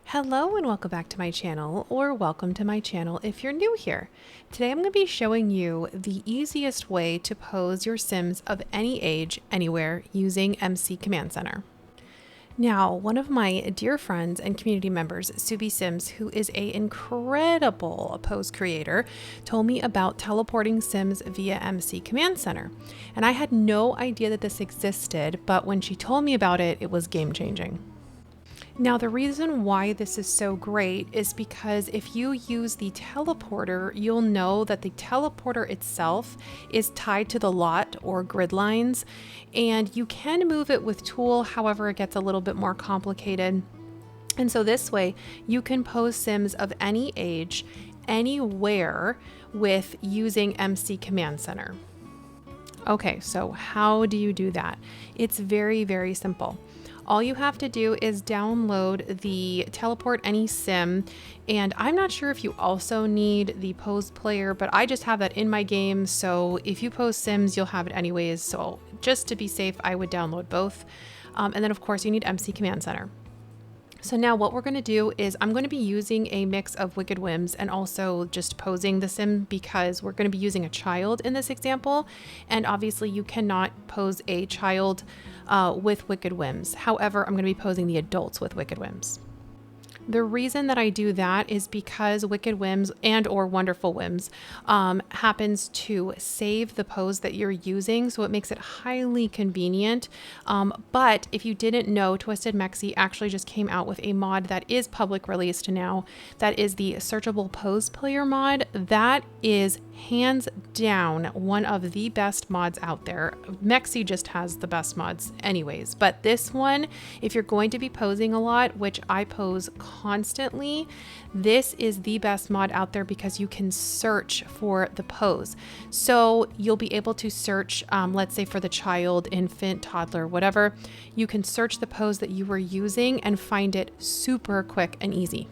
Hello and welcome back to my channel, or welcome to my channel if you're new here. Today I'm going to be showing you the easiest way to pose your Sims of any age, anywhere, using MC Command Center. Now, one of my dear friends and community members, Subi Sims, who is an incredible pose creator, told me about teleporting Sims via MC Command Center. And I had no idea that this existed, but when she told me about it, it was game changing. Now, the reason why this is so great is because if you use the teleporter, you'll know that the teleporter itself is tied to the lot or grid lines, and you can move it with tool. However, it gets a little bit more complicated. And so this way you can pose Sims of any age, anywhere with using MC Command Center. Okay, so how do you do that? It's very, very simple. All you have to do is download the Teleport Any Sim, and I'm not sure if you also need the Pose Player, but I just have that in my game, so if you pose Sims, you'll have it anyways, so just to be safe, I would download both. And then of course you need MC Command Center. So now what we're going to do is I'm going to be using a mix of Wicked Whims and also just posing the Sim because we're going to be using a child in this example. And obviously you cannot pose a child with Wicked Whims. However, I'm going to be posing the adults with Wicked Whims. The reason that I do that is because Wicked Whims and or Wonderful Whims happens to save the pose that you're using, so it makes it highly convenient. But if you didn't know, Twisted Mccc actually just came out with a mod that is public released now. That is the Searchable Pose Player mod. That is hands down one of the best mods out there. Mccc just has the best mods anyways, but this one, if you're going to be posing a lot, which I pose constantly, this is the best mod out there because you can search for the pose. So you'll be able to search, let's say for the child, infant, toddler, whatever, you can search the pose that you were using and find it super quick and easy.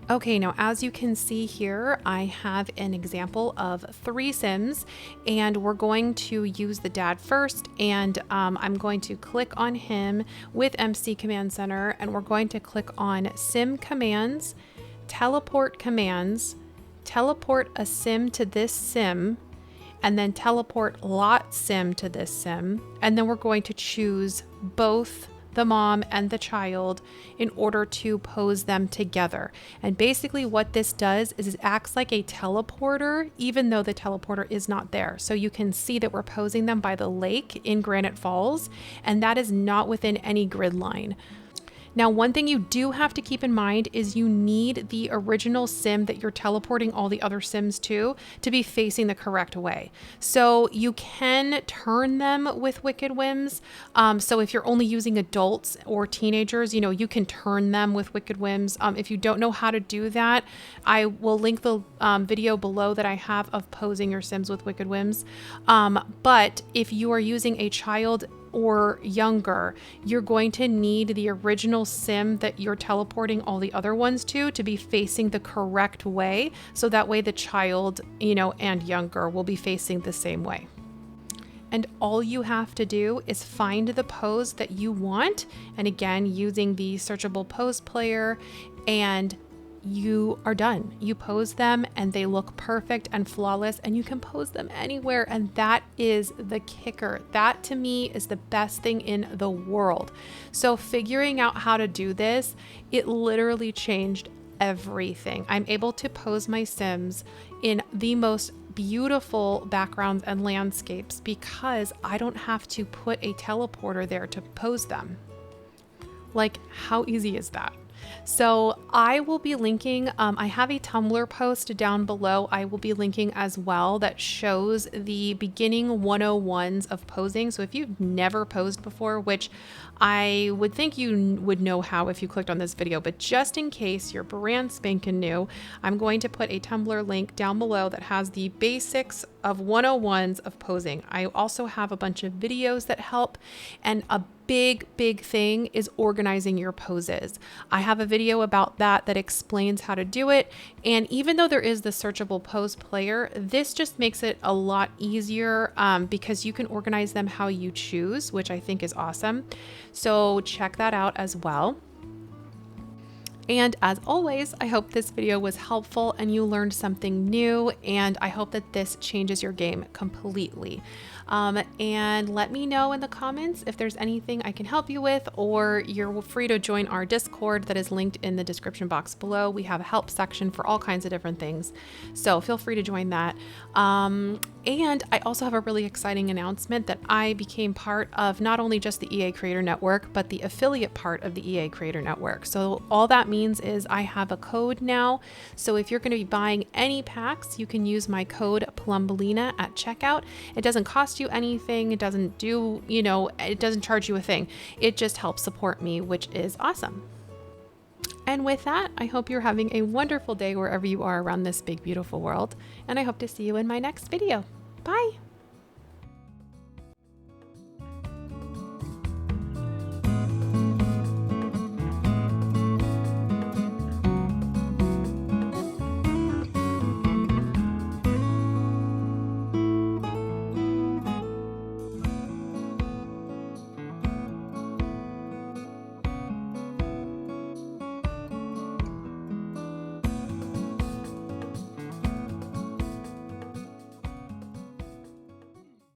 Okay, now as you can see here, I have an example of 3 Sims, and we're going to use the dad first, and I'm going to click on him with MC Command Center, and we're going to click on Sim Commands, Teleport Commands, teleport a Sim to this Sim, and then teleport lot Sim to this Sim, and then we're going to choose both the mom and the child in order to pose them together. And basically what this does is it acts like a teleporter, even though the teleporter is not there. So you can see that we're posing them by the lake in Granite Falls, and that is not within any grid line. Now, one thing you do have to keep in mind is you need the original Sim that you're teleporting all the other Sims to be facing the correct way. So you can turn them with Wicked Whims. So if you're only using adults or teenagers, you know, you can turn them with Wicked Whims. If you don't know how to do that, I will link the video below that I have of posing your Sims with Wicked Whims. But if you are using a child or younger, you're going to need the original Sim that you're teleporting all the other ones to be facing the correct way. So that way the child, you know, and younger will be facing the same way. And all you have to do is find the pose that you want. And again, using the searchable pose player, and you are done. You pose them and they look perfect and flawless, and you can pose them anywhere. And that is the kicker. That to me is the best thing in the world. So figuring out how to do this, it literally changed everything. I'm able to pose my Sims in the most beautiful backgrounds and landscapes because I don't have to put a teleporter there to pose them. Like, how easy is that? So I will be linking, I have a Tumblr post down below I will be linking as well that shows the beginning 101s of posing. So if you've never posed before, which I would think you would know how if you clicked on this video, but just in case you're brand spanking new, I'm going to put a Tumblr link down below that has the basics of 101s of posing. I also have a bunch of videos that help, and a big thing is organizing your poses. I have a video about that explains how to do it. And even though there is the searchable pose player, this just makes it a lot easier because you can organize them how you choose, which I think is awesome. So check that out as well. And as always, I hope this video was helpful and you learned something new, and I hope that this changes your game completely. And let me know in the comments if there's anything I can help you with, or you're free to join our Discord that is linked in the description box below. We have a help section for all kinds of different things, so feel free to join that. And I also have a really exciting announcement that I became part of not only just the EA Creator Network, but the affiliate part of the EA Creator Network. So all that means is I have a code now. So if you're going to be buying any packs, you can use my code Plumbelina at checkout. It doesn't cost you anything. It doesn't do, it doesn't charge you a thing. It just helps support me, which is awesome. And with that, I hope you're having a wonderful day wherever you are around this big, beautiful world. And I hope to see you in my next video. Bye.